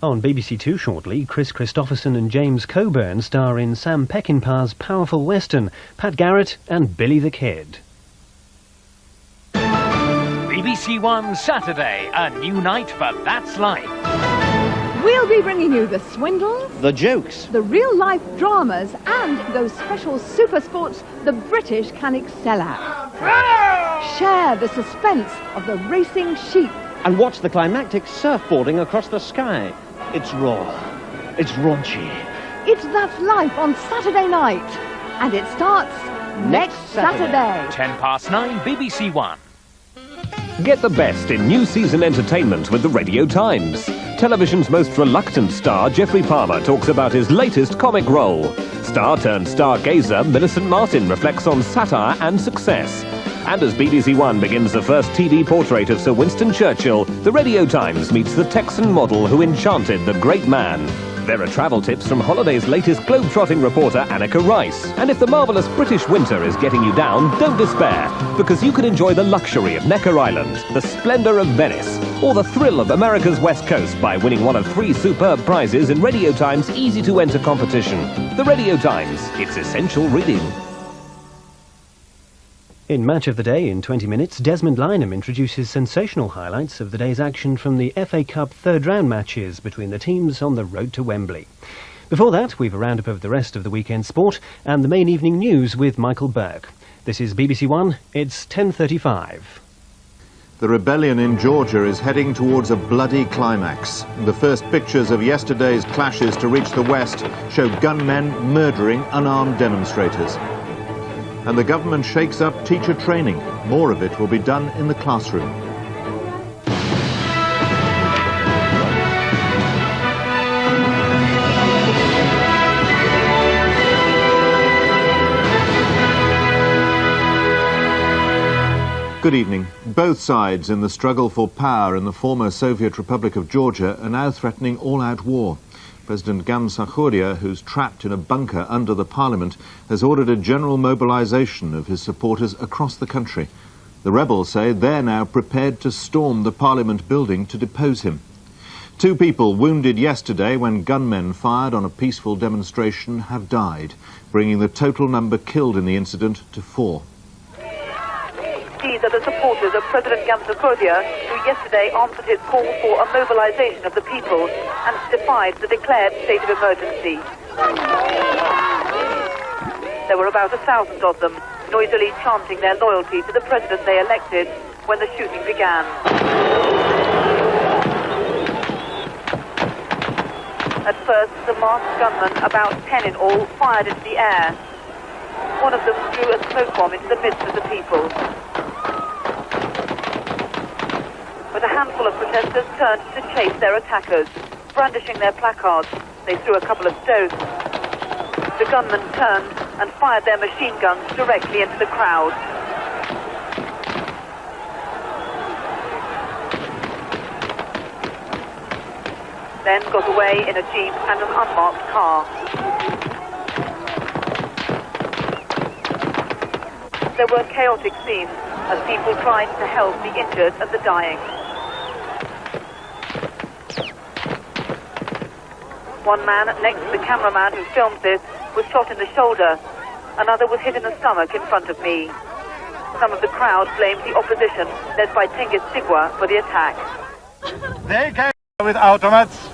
On BBC Two shortly, Chris Christopherson and James Coburn star in Sam Peckinpah's powerful western, Pat Garrett and Billy the Kid. BBC One Saturday, a new night for That's Life. We'll be bringing you the swindles, the jokes, the real-life dramas, and those special super sports the British can excel at. Share the suspense of the racing sheep. And watch the climactic surfboarding across the sky. It's raw. It's raunchy. It's That's Life on Saturday night. And it starts next Saturday. 9:10, BBC One. Get the best in new season entertainment with the Radio Times. Television's most reluctant star, Geoffrey Palmer, talks about his latest comic role. Star-turned-stargazer Millicent Martin reflects on satire and success. And as BBC One begins the first TV portrait of Sir Winston Churchill, the Radio Times meets the Texan model who enchanted the great man. There are travel tips from Holiday's latest globe-trotting reporter, Annika Rice. And if the marvellous British winter is getting you down, don't despair, because you can enjoy the luxury of Necker Island, the splendour of Venice, or the thrill of America's West Coast by winning one of 3 superb prizes in Radio Times' easy-to-enter competition. The Radio Times, it's essential reading. In Match of the Day in 20 minutes, Desmond Lynam introduces sensational highlights of the day's action from the FA Cup third-round matches between the teams on the road to Wembley. Before that, we've a roundup of the rest of the weekend sport and the main evening news with Michael Burke. This is BBC One, it's 10:35. The rebellion in Georgia is heading towards a bloody climax. The first pictures of yesterday's clashes to reach the west show gunmen murdering unarmed demonstrators. And the government shakes up teacher training. More of it will be done in the classroom. Good evening. Both sides in the struggle for power in the former Soviet Republic of Georgia are now threatening all-out war. President Gamsakhuria, who's trapped in a bunker under the parliament, has ordered a general mobilization of his supporters across the country. The rebels say they're now prepared to storm the parliament building to depose him. 2 people wounded yesterday when gunmen fired on a peaceful demonstration have died, bringing the total number killed in the incident to 4. These are the supporters of President Gamsakhuria, who yesterday answered his call for a mobilization of the people and defied the declared state of emergency. There were about 1,000 of them, noisily chanting their loyalty to the president they elected when the shooting began. At first, the masked gunmen, about 10 in all, fired into the air. One of them threw a smoke bomb into the midst of the people. But a handful of protesters turned to chase their attackers. Brandishing their placards, they threw a couple of stones. The gunmen turned and fired their machine guns directly into the crowd. Then got away in a jeep and an unmarked car. There were chaotic scenes as people tried to help the injured and the dying. One man next to the cameraman who filmed this was shot in the shoulder. Another was hit in the stomach in front of me. Some of the crowd blamed the opposition, led by Cengiz Sigua, for the attack. They came with automats